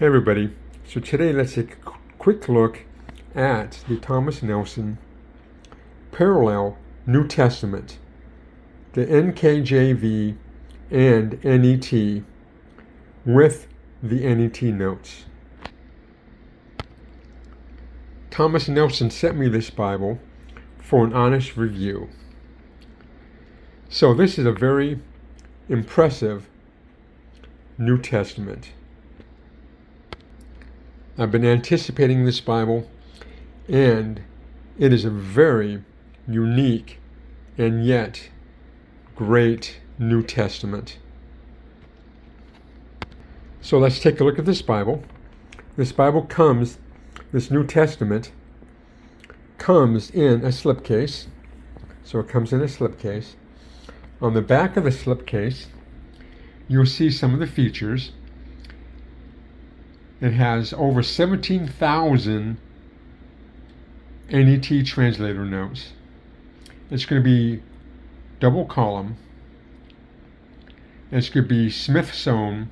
Hey everybody, so today let's take a quick look at the Thomas Nelson Parallel New Testament, the NKJV and NET with the NET notes. Thomas Nelson sent me this Bible for an honest review. So this is a very impressive New Testament. I've been anticipating this Bible, and it is a very unique and yet great New Testament. So let's take a look at this Bible. This New Testament comes in a slipcase. So it comes in a slipcase. On the back of the slipcase, you'll see some of the features. It has over 17,000 NET translator notes. It's going to be double column. It's going to be Smith sewn.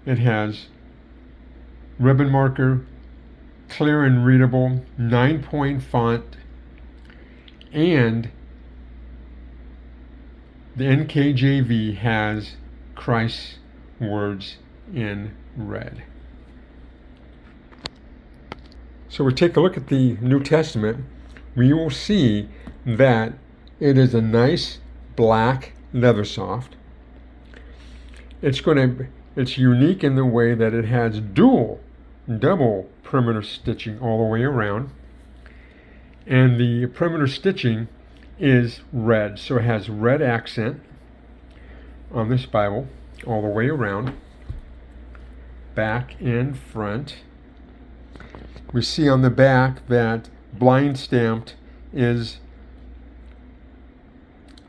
It has ribbon marker, clear and readable, 9-point font, and the NKJV has Christ's words in red. So we take a look at the New Testament, we will see that it is a nice black leather soft. It's unique in the way that it has double perimeter stitching all the way around. And the perimeter stitching is red, so it has red accent on this Bible all the way around, back and front. We see on the back that blind stamped is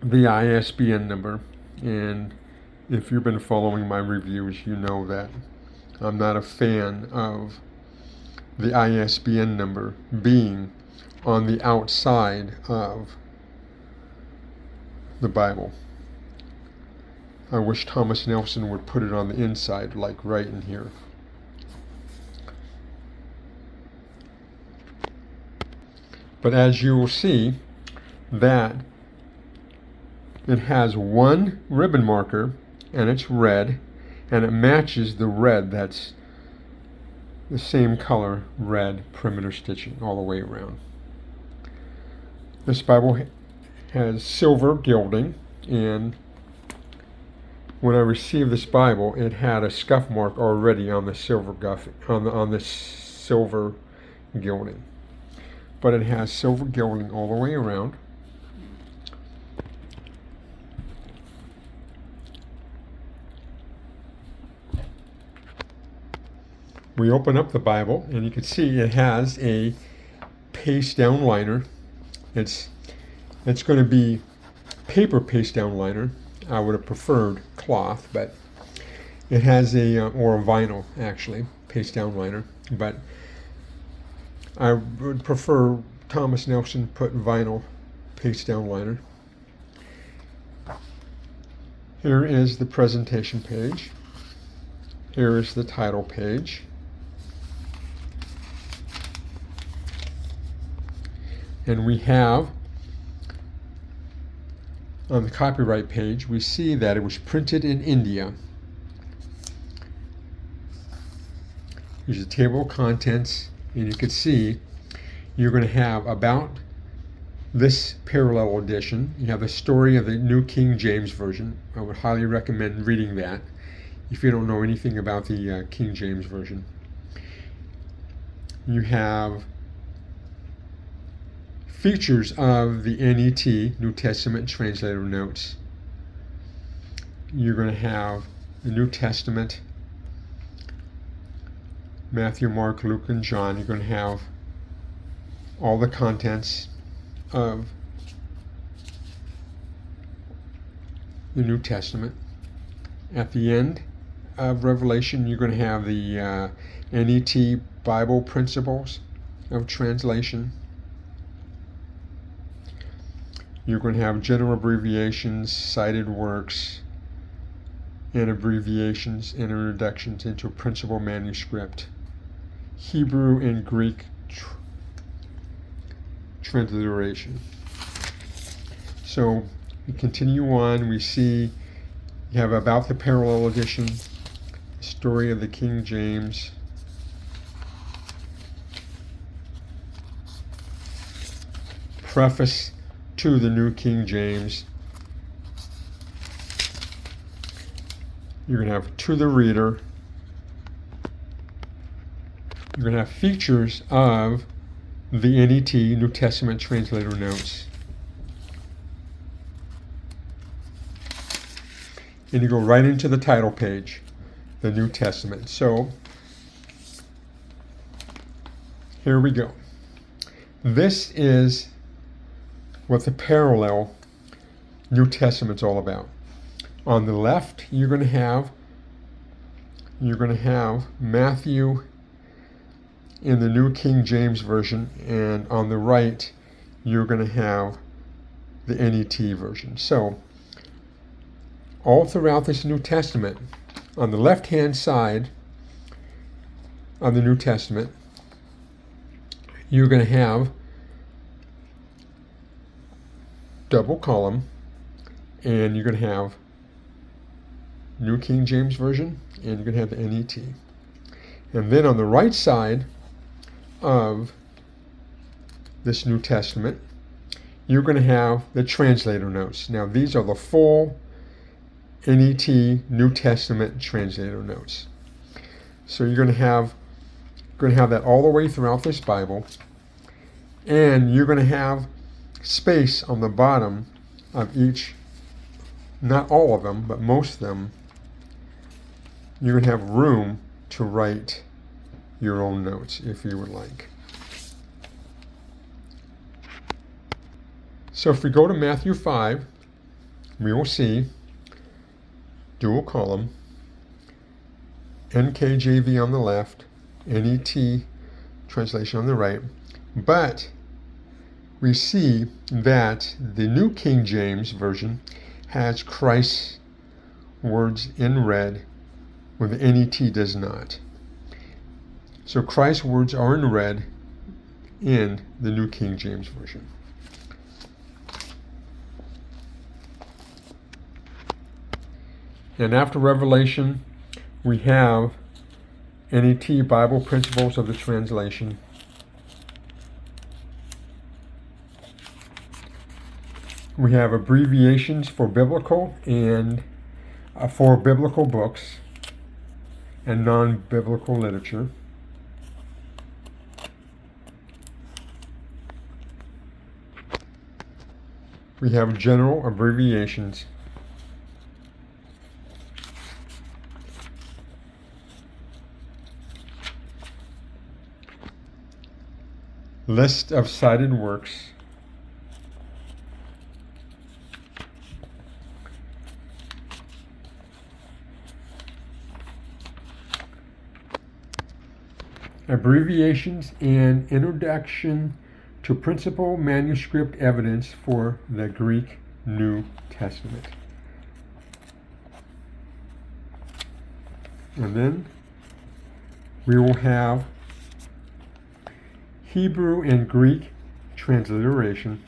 the ISBN number, and if you've been following my reviews, you know that I'm not a fan of the ISBN number being on the outside of the Bible. I wish Thomas Nelson would put it on the inside, like right in here. But as you will see, that it has one ribbon marker, and it's red, and it matches the red that's the same color, red perimeter stitching all the way around. This Bible has silver gilding, and when I received this Bible, it had a scuff mark already on the silver silver gilding. But it has silver gilding all the way around. We open up the Bible, and you can see it has a paste down liner. It's going to be paper paste down liner. I would have preferred cloth, but it has or a vinyl actually paste down liner. But I would prefer Thomas Nelson put vinyl paste down liner. Here is the presentation page. Here is the title page. And we have, on the copyright page, we see that it was printed in India. Here's the table of contents, and you can see you're going to have about this parallel edition. You have the story of the New King James Version. I would highly recommend reading that if you don't know anything about the King James Version. You have features of the NET, New Testament Translator Notes. You're going to have the New Testament, Matthew, Mark, Luke, and John. You're going to have all the contents of the New Testament. At the end of Revelation, you're going to have the NET Bible Principles of Translation. You're going to have general abbreviations, cited works, and abbreviations and introductions into principal manuscript, Hebrew and Greek transliteration. So we continue on. We see you have about the parallel edition, story of the King James, preface to the New King James. You're going to have to the reader. You're going to have features of the NET, New Testament Translator Notes. And you go right into the title page, the New Testament. So here we go. This is what the parallel New Testament's all about. On the left, you're going to have Matthew in the New King James Version, and on the right, you're going to have the NET version. So, all throughout this New Testament, on the left-hand side of the New Testament, you're going to have double column, and you're going to have New King James Version, and you're going to have the NET. And then on the right side of this New Testament, you're going to have the translator notes. Now these are the full NET New Testament translator notes. So you're going to have that all the way throughout this Bible, and you're going to have space on the bottom of each, not all of them, but most of them. You're going to have room to write your own notes if you would like. So if we go to Matthew 5, we will see dual column, NKJV on the left, NET translation on the right, but we see that the New King James Version has Christ's words in red, where the NET does not. So Christ's words are in red in the New King James Version. And after Revelation, we have NET Bible Principles of the Translation. We have abbreviations for biblical and for biblical books and non-biblical literature. We have general abbreviations. List of cited works. Abbreviations and introduction to principal manuscript evidence for the Greek New Testament. And then we will have Hebrew and Greek transliteration.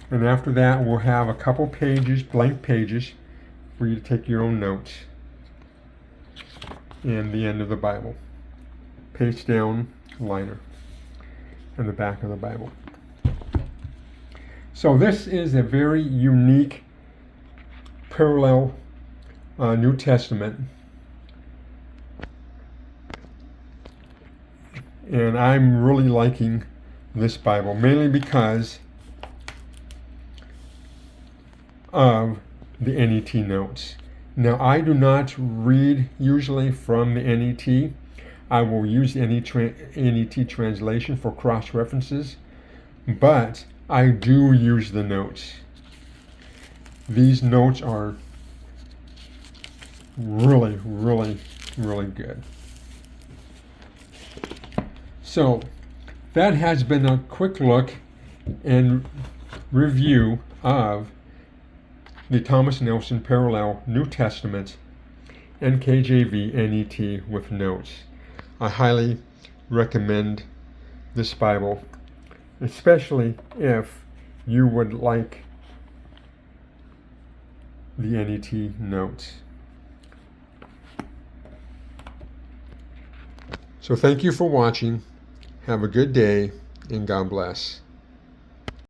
And after that, we'll have a couple pages, blank pages, for you to take your own notes. And the end of the Bible. Page down liner in the back of the Bible. So this is a very unique parallel New Testament. And I'm really liking this Bible, mainly because of the NET notes. Now, I do not read usually from the NET. I will use the NET translation for cross-references, but I do use the notes. These notes are really, really, really good. So, that has been a quick look and review of the Thomas Nelson Parallel New Testament NKJV NET with notes. I highly recommend this Bible, especially if you would like the NET notes. So thank you for watching. Have a good day, and God bless.